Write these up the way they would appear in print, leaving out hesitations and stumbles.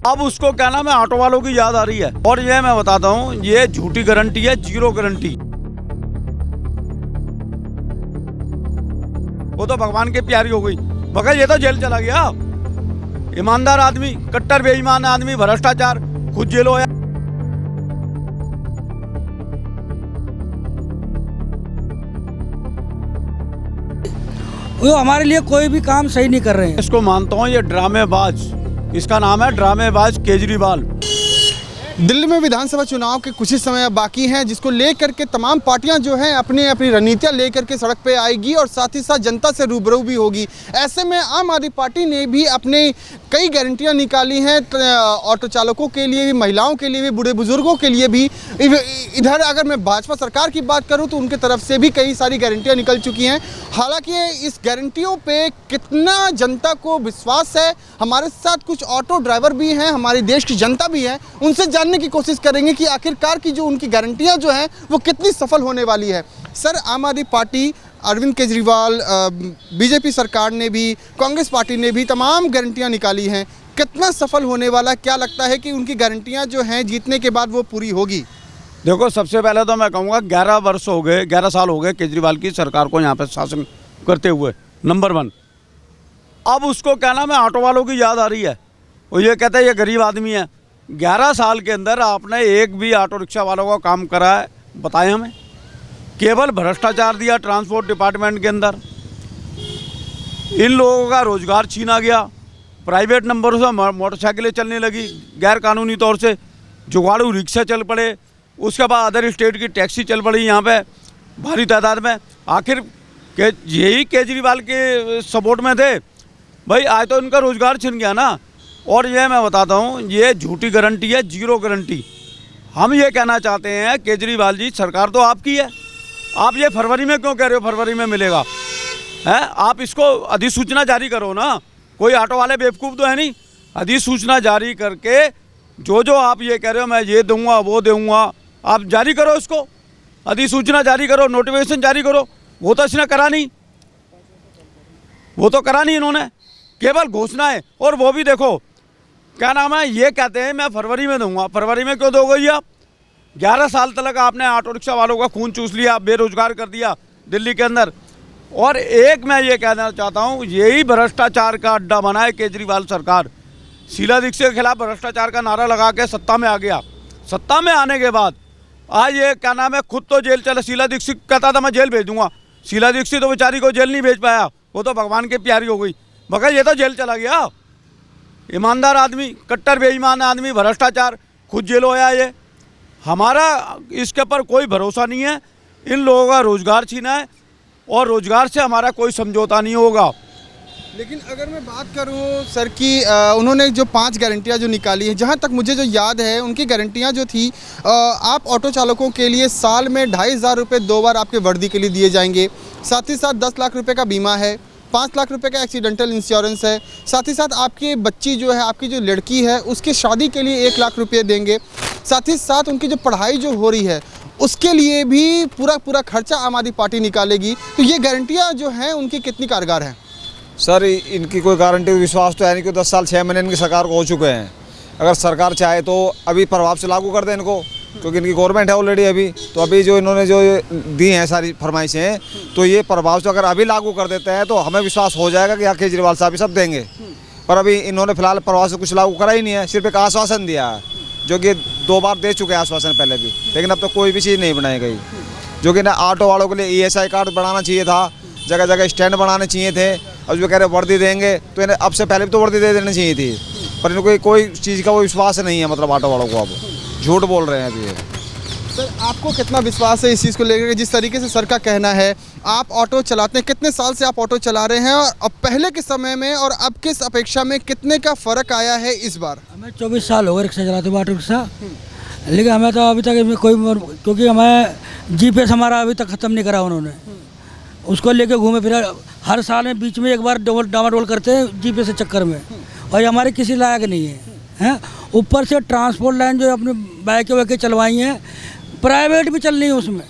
अब उसको क्या नाम है, ऑटो वालों की याद आ रही है। और ये मैं बताता हूँ, ये झूठी गारंटी है, जीरो गारंटी। वो तो भगवान की प्यारी हो गई, मगर ये तो जेल चला गया। ईमानदार आदमी, कट्टर बेईमान आदमी, भ्रष्टाचार, खुद जेल होया। वो हमारे लिए कोई भी काम सही नहीं कर रहे हैं। इसको मानता हूँ ये ड्रामेबाज, इसका नाम है ड्रामेबाज केजरीवाल। दिल्ली में विधानसभा चुनाव के कुछ ही समय बाकी हैं, जिसको लेकर के तमाम पार्टियां जो हैं अपनी अपनी रणनीतियां लेकर के सड़क पे आएगी और साथ ही साथ जनता से रूबरू भी होगी। ऐसे में आम आदमी पार्टी ने भी अपने कई गारंटियां निकाली हैं, ऑटो चालकों के लिए भी, महिलाओं के लिए भी, बूढ़े बुजुर्गों के लिए भी। इधर अगर मैं भाजपा सरकार की बात करूं तो उनकी तरफ से भी कई सारी गारंटियाँ निकल चुकी हैं। हालांकि इस गारंटियों पर कितना जनता को विश्वास है, हमारे साथ कुछ ऑटो ड्राइवर भी हैं, हमारे देश की जनता भी है, उनसे जानने की कोशिश करेंगे कि आखिरकार की जो उनकी गारंटियां जो हैं वो कितनी सफल होने वाली है। सर, आम आदमी पार्टी, अरविंद केजरीवाल, बीजेपी सरकार ने भी, कांग्रेस पार्टी ने भी तमाम गारंटियां निकाली हैं, कितना सफल होने वाला, क्या लगता है कि उनकी गारंटियां जो हैं जीतने के बाद वो पूरी होगी? देखो, सबसे पहले तो मैं कहूँगा 11 वर्ष हो गए, 11 साल हो गए केजरीवाल की सरकार को यहाँ पे शासन करते हुए, नंबर 1। अब उसको क्या नाम है, ऑटो वालों की याद आ रही है। वो ये कहते हैं ये गरीब आदमी है। 11 साल के अंदर आपने एक भी ऑटो रिक्शा वालों का काम करा है बताएं हमें? केवल भ्रष्टाचार दिया ट्रांसपोर्ट डिपार्टमेंट के अंदर। इन लोगों का रोजगार छीना गया, प्राइवेट नंबरों से मोटरसाइकिलें चलने लगी गैर कानूनी तौर से, जुगाड़ू रिक्शा चल पड़े, उसके बाद अदर स्टेट की टैक्सी चल पड़ी यहाँ पे भारी तादाद में। आखिर यही केजरीवाल के सपोर्ट में थे भाई, आज तो इनका रोजगार छिन गया ना। और ये मैं बताता हूँ, ये झूठी गारंटी है, जीरो गारंटी। हम ये कहना चाहते हैं केजरीवाल जी, सरकार तो आपकी है, आप ये फरवरी में क्यों कह रहे हो फरवरी में मिलेगा है? आप इसको अधिसूचना जारी करो ना, कोई ऑटो वाले बेवकूफ़ तो है नहीं। अधिसूचना जारी करके जो आप ये कह रहे हो मैं ये दूंगा वो दूंगा, आप जारी करो, इसको अधिसूचना जारी करो, नोटिफिकेशन जारी करो। वो तो इसने करा नहीं, वो तो करा नहीं इन्होंने, केवल घोषणा है। और वो भी देखो क्या नाम है, ये कहते हैं मैं फरवरी में दूंगा। फरवरी में क्यों दोगे ये आप? 11 साल तक आपने ऑटो रिक्शा वालों का खून चूस लिया, बेरोजगार कर दिया दिल्ली के अंदर। और एक मैं ये कहना चाहता हूँ, यही भ्रष्टाचार का अड्डा बना है केजरीवाल सरकार। शीला दीक्षित के खिलाफ भ्रष्टाचार का नारा लगा के सत्ता में आ गया। सत्ता में आने के बाद आज ये क्या नाम है, खुद तो जेल चला। शीला दीक्षित कहता था मैं जेल भेज दूंगा, शीला दीक्षित तो बेचारी को जेल नहीं भेज पाया, वो तो भगवान की प्यारी हो गई, मगर ये तो जेल चला गया। ईमानदार आदमी, कट्टर बेईमान आदमी, भ्रष्टाचार, खुद जेल होया। ये हमारा इसके ऊपर कोई भरोसा नहीं है। इन लोगों का रोजगार छीना है और रोजगार से हमारा कोई समझौता नहीं होगा। लेकिन अगर मैं बात करूं सर कि उन्होंने जो 5 गारंटियां जो निकाली हैं, जहां तक मुझे जो याद है उनकी गारंटियां जो थी, आप ऑटो चालकों के लिए साल में 2,500 रुपये 2 बार आपके वर्दी के लिए दिए जाएंगे। साथ ही साथ 10 लाख रुपये का बीमा है, 5 लाख रुपए का एक्सीडेंटल इंश्योरेंस है। साथ ही साथ आपकी बच्ची जो है, आपकी जो लड़की है, उसकी शादी के लिए 1 लाख रुपये देंगे। साथ ही साथ उनकी जो पढ़ाई जो हो रही है उसके लिए भी पूरा खर्चा आम आदमी पार्टी निकालेगी। तो ये गारंटियाँ जो हैं उनकी कितनी कारगर हैं? सर, इनकी कोई गारंटी विश्वास तो है नहीं कि 10 साल 6 महीने इनकी सरकार को हो चुके हैं। अगर सरकार चाहे तो अभी प्रभाव से लागू कर दे इनको, क्योंकि इनकी गवर्नमेंट है ऑलरेडी अभी। तो अभी जो इन्होंने जो दी हैं सारी फरमाइशें, तो ये प्रभाव से अगर अभी लागू कर देते हैं तो हमें विश्वास हो जाएगा कि हाँ केजरीवाल साहब ही सब देंगे। पर अभी इन्होंने फिलहाल प्रभाव से कुछ लागू करा ही नहीं है, सिर्फ एक आश्वासन दिया है, जो कि 2 बार दे चुके हैं आश्वासन पहले भी, लेकिन अब तो कोई भी चीज़ नहीं बनाई गई। जो कि ना ऑटो वालों के लिए ESI कार्ड बनाना चाहिए था, जगह जगह स्टैंड बनाने चाहिए थे। अब जो कह रहे वर्दी देंगे, तो इन्हें अब से पहले भी तो वर्दी दे देनी चाहिए थी, पर इनको कोई चीज़ का वो विश्वास नहीं है। मतलब ऑटो वालों को अब झूठ बोल रहे हैं अभी। सर, आपको कितना विश्वास है इस चीज़ को लेकर? जिस तरीके से सर का कहना है, आप ऑटो चलाते हैं, कितने साल से आप ऑटो चला रहे हैं, और अब पहले के समय में और अब के अपेक्षा में कितने का फ़र्क आया है इस बार? हमें 24 साल हो गए रिक्शा चलाते हुए, ऑटो रिक्शा। लेकिन हमें तो अभी तक कोई, क्योंकि हमें GPS हमारा अभी तक ख़त्म नहीं करा उन्होंने, उसको लेके घूमे फिर हर साल में बीच में एक बार डामाडोल करते हैं GPS के चक्कर में, और ये हमारे किसी लायक नहीं है, हैं। ऊपर से ट्रांसपोर्ट लाइन जो अपनी बाइकें वाइकें चलवाई हैं, प्राइवेट भी चल रही है उसमें,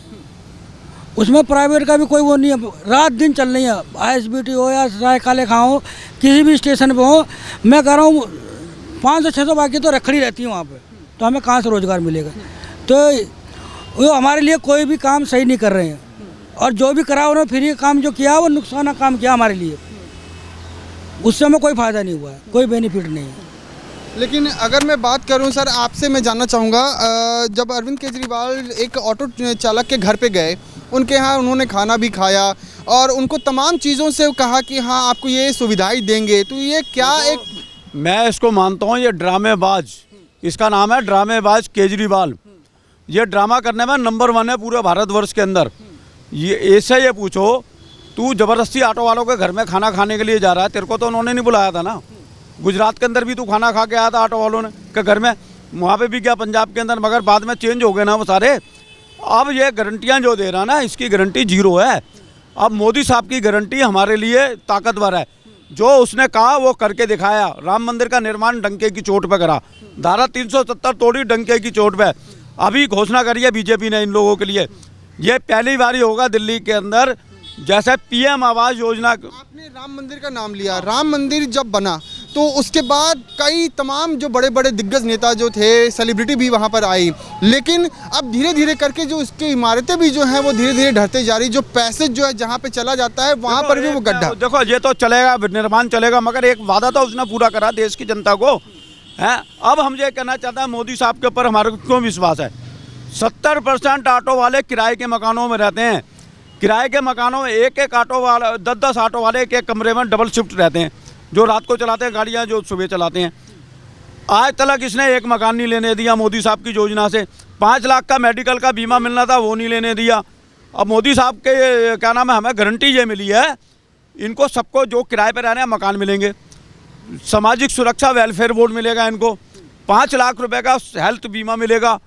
उसमें प्राइवेट का भी कोई वो नहीं है, रात दिन चल रही है। ISBT हो या चाहे काले खां हो, किसी भी स्टेशन पे हो, मैं कह रहा हूँ 500-600 बाकी तो रखड़ी रहती है वहाँ पे, तो हमें कहाँ से रोज़गार मिलेगा। तो वो हमारे लिए कोई भी काम सही नहीं कर रहे हैं, और जो भी करा उन्होंने फ्री काम जो किया वो नुकसान काम किया हमारे लिए, उससे हमें कोई फ़ायदा नहीं हुआ है, कोई बेनिफिट नहीं है। लेकिन अगर मैं बात करूं सर, आपसे मैं जानना चाहूँगा, जब अरविंद केजरीवाल एक ऑटो चालक के घर पे गए, उनके यहाँ उन्होंने खाना भी खाया और उनको तमाम चीज़ों से कहा कि हाँ आपको ये सुविधाएं देंगे, तो ये क्या एक, मैं इसको मानता हूँ ये ड्रामेबाज, इसका नाम है ड्रामेबाज केजरीवाल। ये ड्रामा करने में नंबर 1 है पूरे भारतवर्ष के अंदर। ये ऐसे ये पूछो, तू ज़बरदस्ती ऑटो वालों के घर में खाना खाने के लिए जा रहा है, तेरे को तो उन्होंने नहीं बुलाया था ना। गुजरात के अंदर भी तू खाना खा के आया था ऑटो वालों ने के घर में, वहाँ पे भी क्या पंजाब के अंदर, मगर बाद में चेंज हो गए ना वो सारे। अब ये गारंटियाँ जो दे रहा ना, इसकी गारंटी 0 है। अब मोदी साहब की गारंटी हमारे लिए ताकतवर है, जो उसने कहा वो करके दिखाया। राम मंदिर का निर्माण डंके की चोट पे करा, धारा 370 तोड़ी डंके की चोट पे। अभी घोषणा करी है बीजेपी ने इन लोगों के लिए, ये पहली बार ही होगा दिल्ली के अंदर, जैसे PM आवास योजना। आपने राम मंदिर का नाम लिया, राम मंदिर जब बना तो उसके बाद कई तमाम जो बड़े बड़े दिग्गज नेता जो थे, सेलिब्रिटी भी वहाँ पर आई, लेकिन अब धीरे धीरे करके जो उसकी इमारतें भी जो हैं वो धीरे धीरे ढहते जा रही, जो पैसेज जो है जहाँ पे चला जाता है वहाँ पर भी वो गड्ढा। देखो ये तो चलेगा, निर्माण चलेगा, मगर एक वादा तो उसने पूरा करा देश की जनता को है। अब हम ये कहना चाहते हैं, मोदी साहब के ऊपर हमारे क्यों विश्वास है। 70% ऑटो वाले किराए के मकानों में रहते हैं, किराए के मकानों में एक ऑटो वाला 10 ऑटो वाले एक कमरे में डबल शिफ्ट रहते हैं, जो रात को चलाते हैं गाड़ियाँ, जो सुबह चलाते हैं। आज तक इसने एक मकान नहीं लेने दिया मोदी साहब की योजना से। 5 लाख का मेडिकल का बीमा मिलना था, वो नहीं लेने दिया। अब मोदी साहब के क्या नाम है, हमें गारंटी ये मिली है, इनको सबको जो किराए पर रहने हैं मकान मिलेंगे, सामाजिक सुरक्षा वेलफेयर बोर्ड मिलेगा इनको, 5 लाख रुपए का हेल्थ बीमा मिलेगा।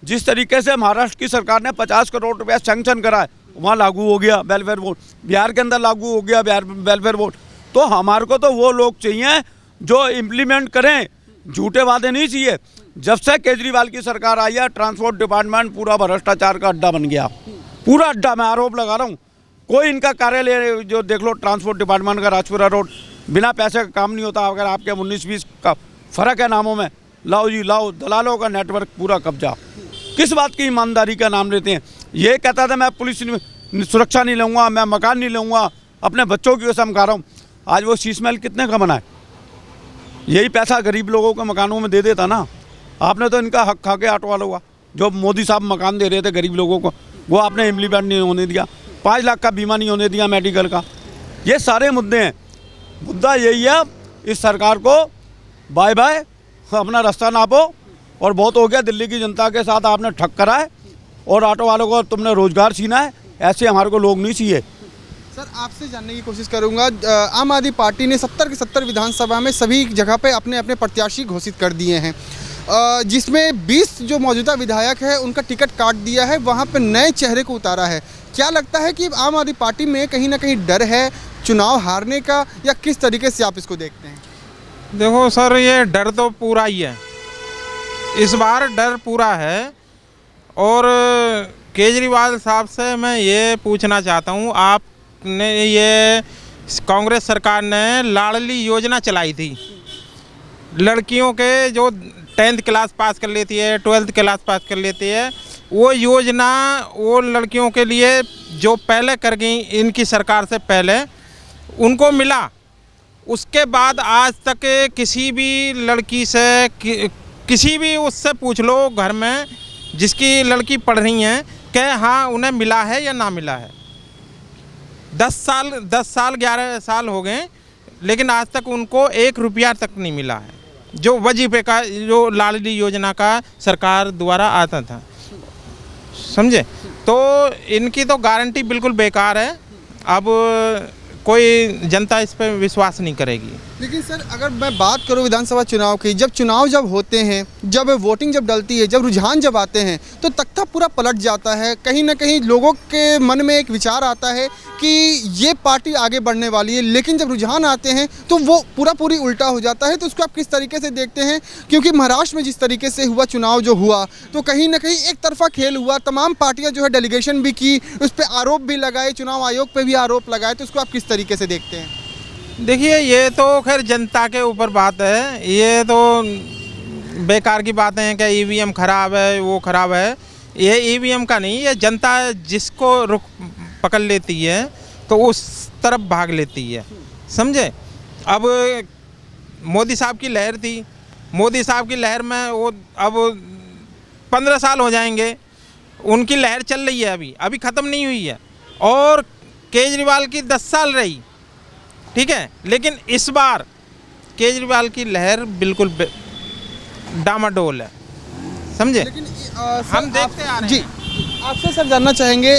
जिस तरीके से महाराष्ट्र की सरकार ने 50 करोड़ रुपया सैंक्शन करा है, वहाँ लागू हो गया वेलफेयर बोर्ड, बिहार के अंदर लागू हो गया बिहार वेलफेयर बोर्ड। तो हमारे को तो वो लोग चाहिए जो इम्प्लीमेंट करें, झूठे वादे नहीं चाहिए। जब से केजरीवाल की सरकार आई है, ट्रांसपोर्ट डिपार्टमेंट पूरा भ्रष्टाचार का अड्डा बन गया, पूरा अड्डा। मैं आरोप लगा रहा हूँ, कोई इनका कार्यालय जो देख लो ट्रांसपोर्ट डिपार्टमेंट का राजपुरा रोड, बिना पैसे का काम नहीं होता। अगर आपके 19-20 का फ़र्क है नामों में, लाओ जी लाओ, दलालों का नेटवर्क पूरा कब्जा। किस बात की ईमानदारी का नाम लेते हैं। ये कहता था मैं पुलिस सुरक्षा नहीं लूँगा, मैं मकान नहीं लूँगा, अपने बच्चों की कसम खा रहा हूँ। आज वो शीश महल कितने का बना है, यही पैसा गरीब लोगों के मकानों में दे देता ना। आपने तो इनका हक खा के ऑटो वालों का, जो मोदी साहब मकान दे रहे थे गरीब लोगों को, वो आपने इम्प्लीमेंट नहीं होने दिया। 5 लाख का बीमा नहीं होने दिया मेडिकल का। ये सारे मुद्दे हैं। मुद्दा यही है, इस सरकार को बाय बाय, अपना रास्ता नापो, और बहुत हो गया। दिल्ली की जनता के साथ आपने ठग करा है, और ऑटो वालों को तुमने रोजगार छीना है। ऐसे हमारे को लोग नहीं चाहिए। सर आपसे जानने की कोशिश करूंगा, आम आदमी पार्टी ने 70 के 70 विधानसभा में सभी जगह पे अपने अपने प्रत्याशी घोषित कर दिए हैं, जिसमें 20 जो मौजूदा विधायक है उनका टिकट काट दिया है, वहाँ पे नए चेहरे को उतारा है। क्या लगता है कि आम आदमी पार्टी में कहीं ना कहीं डर है चुनाव हारने का, या किस तरीके से आप इसको देखते हैं? देखो सर, ये डर तो पूरा ही है, इस बार डर पूरा है। और केजरीवाल साहब से मैं ये पूछना चाहता हूँ, आपने ये कांग्रेस सरकार ने लाडली योजना चलाई थी, लड़कियों के जो 10th क्लास पास कर लेती है, 12th क्लास पास कर लेती है, वो योजना वो लड़कियों के लिए जो पहले कर गई इनकी सरकार से पहले, उनको मिला। उसके बाद आज तक किसी भी लड़की से किसी भी उससे पूछ लो घर में जिसकी लड़की पढ़ रही हैं कि हाँ उन्हें मिला है या ना मिला है। 10 साल 11 साल हो गए, लेकिन आज तक उनको 1 रुपया तक नहीं मिला है, जो वजीफे का, जो लाडली योजना का सरकार द्वारा आता था, समझे। तो इनकी तो गारंटी बिल्कुल बेकार है। अब कोई जनता इस पर विश्वास नहीं करेगी। लेकिन सर अगर मैं बात करूं विधानसभा चुनाव की, जब होते हैं, जब वोटिंग जब डलती है, जब रुझान जब आते हैं, तो तख्ता पूरा पलट जाता है। कहीं ना कहीं लोगों के मन में एक विचार आता है कि ये पार्टी आगे बढ़ने वाली है, लेकिन जब रुझान आते हैं तो वो पूरी उल्टा हो जाता है। तो उसको आप किस तरीके से देखते हैं? क्योंकि महाराष्ट्र में जिस तरीके से हुआ चुनाव जो हुआ, तो कहीं ना कहीं एक तरफा खेल हुआ। तमाम पार्टियां जो है डेलीगेशन भी की, उस पर आरोप भी लगाए, चुनाव आयोग पे भी आरोप लगाए। तो उसको आप किस तरीके से देखते हैं? देखिए, ये तो खैर जनता के ऊपर बात है। ये तो बेकार की बातें हैं कि ईवीएम खराब है, वो खराब है। ये ईवीएम का नहीं, ये जनता जिसको रुख पकड़ लेती है तो उस तरफ भाग लेती है, समझे। अब मोदी साहब की लहर थी, मोदी साहब की लहर में वो अब 15 साल हो जाएंगे, उनकी लहर चल रही है, अभी ख़त्म नहीं हुई है। और केजरीवाल की 10 साल रही, ठीक है, लेकिन इस बार केजरीवाल की लहर बिल्कुल डामाडोल है, समझे। लेकिन हम देखते आ रहे जी, हैं। आपसे सर जानना चाहेंगे,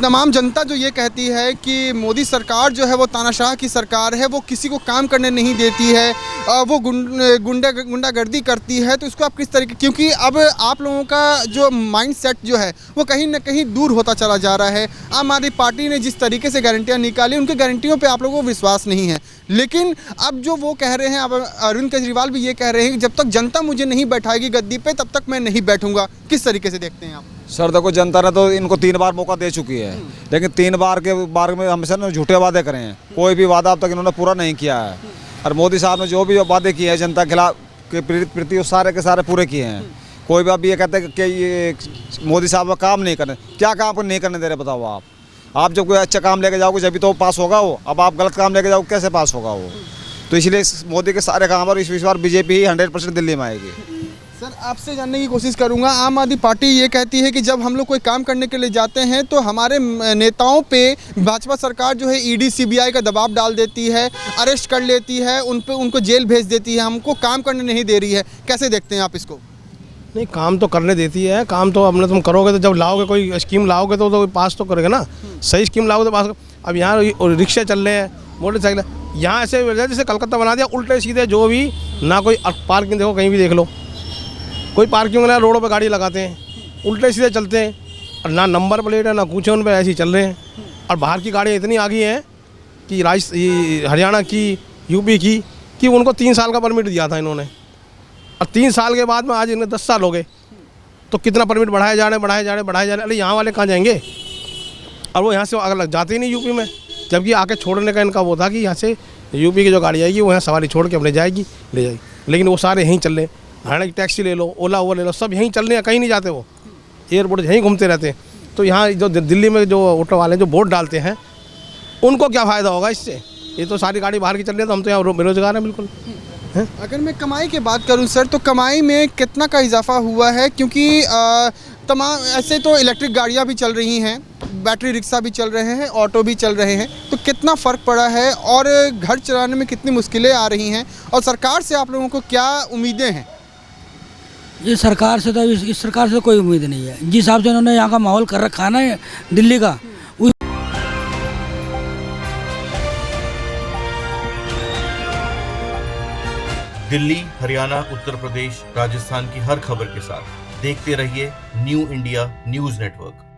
तमाम जनता जो ये कहती है कि मोदी सरकार जो है वो तानाशाह की सरकार है, वो किसी को काम करने नहीं देती है, वो गुंडागर्दी करती है। तो इसको आप किस तरीके, क्योंकि अब आप लोगों का जो माइंड सेट जो है वो कहीं ना कहीं दूर होता चला जा रहा है। आम आदमी पार्टी ने जिस तरीके से गारंटियाँ निकाली, उनकी गारंटियों पर आप लोगों को विश्वास नहीं है। लेकिन अब जो वो कह रहे हैं, अब अरविंद केजरीवाल भी ये कह रहे हैं कि जब तक जनता मुझे नहीं बैठाएगी गद्दी पे, तब तक मैं नहीं बैठूंगा। किस तरीके से देखते हैं आप? सर देखो, जनता ने तो इनको 3 बार मौका दे चुकी है, लेकिन 3 बार के बारे में हमेशा ना झूठे वादे करे हैं। कोई भी वादा अब तक इन्होंने पूरा नहीं किया है। और मोदी साहब ने जो भी वादे किए हैं जनता के खिलाफ के प्रति, वो सारे के सारे पूरे किए हैं। कोई भी अब ये कहते हैं कि ये मोदी साहब का काम नहीं करने, क्या काम नहीं करने दे रहे बताओ आप जब कोई अच्छा काम लेके जाओगे जब तो पास होगा वो। अब आप गलत काम लेके जाओगे, कैसे पास होगा वो? तो इसलिए मोदी के सारे काम और इस बार बीजेपी ही 100% दिल्ली में आएगी। सर आपसे जानने की कोशिश करूंगा, आम आदमी पार्टी ये कहती है कि जब हम लोग कोई काम करने के लिए जाते हैं तो हमारे नेताओं पे भाजपा सरकार जो है ईडी सीबीआई का दबाव डाल देती है, अरेस्ट कर लेती है, उनको जेल भेज देती है, हमको काम करने नहीं दे रही है। कैसे देखते हैं आप इसको? नहीं, काम तो करने देती है। काम तो अपने तुम करोगे तो जब लाओगे, कोई स्कीम लाओगे तो पास तो करेगा ना। सही स्कीम लाओगे तो पास। अब यहाँ रिक्शे चल रहे हैं, मोटरसाइकिल, यहाँ ऐसे जैसे कलकत्ता बना दिया, उल्टे सीधे जो भी ना। कोई पार्किंग देखो, कहीं भी देख लो, कोई पार्किंग ना, रोडों पे गाड़ी लगाते हैं, उल्टे सीधे चलते हैं, और ना नंबर प्लेट है ना कुछ, उन पर ऐसे ही चल रहे हैं। और बाहर की गाड़ियाँ इतनी आ गई हैं कि हरियाणा की, यूपी की, कि उनको 3 साल का परमिट दिया था इन्होंने, और 3 साल के बाद में आज इन्हें 10 साल हो गए। तो कितना परमिट बढ़ाए जा रहे। अरे यहाँ वाले कहाँ जाएंगे? और वो यहाँ से अगर जाते ही नहीं यूपी में, जबकि आके छोड़ने का इनका वो था कि यहाँ से यूपी की जो गाड़ी आएगी वो यहाँ सवारी छोड़ के अपने ले जाएगी। लेकिन वो सारे यहीं चल रहे हैं। हरियाणा की टैक्सी ले लो, ओला वो ले लो, सब यहीं चल रहे हैं, कहीं नहीं जाते। वो एयरपोर्ट यहीं घूमते रहते हैं। तो यहाँ जो दिल्ली में जो ऑटो वाले जो वोट डालते हैं, उनको क्या फ़ायदा होगा इससे? ये तो सारी गाड़ी बाहर की चल रही है, तो हम तो यहाँ बेरोजगार हैं बिल्कुल। अगर मैं कमाई की बात करूं सर, तो कमाई में कितना का इजाफा हुआ है? क्योंकि तमाम ऐसे तो इलेक्ट्रिक गाड़ियां भी चल रही हैं, बैटरी रिक्शा भी चल रहे हैं, ऑटो भी चल रहे हैं, तो कितना फ़र्क पड़ा है और घर चलाने में कितनी मुश्किलें आ रही हैं, और सरकार से आप लोगों को क्या उम्मीदें हैं? ये सरकार से तो इस सरकार से कोई उम्मीद नहीं है। जिस हिसाब से उन्होंने यहाँ का माहौल कर रखा है ना दिल्ली का, दिल्ली, हरियाणा, उत्तर प्रदेश, राजस्थान की हर खबर के साथ देखते रहिए न्यू इंडिया न्यूज़ नेटवर्क।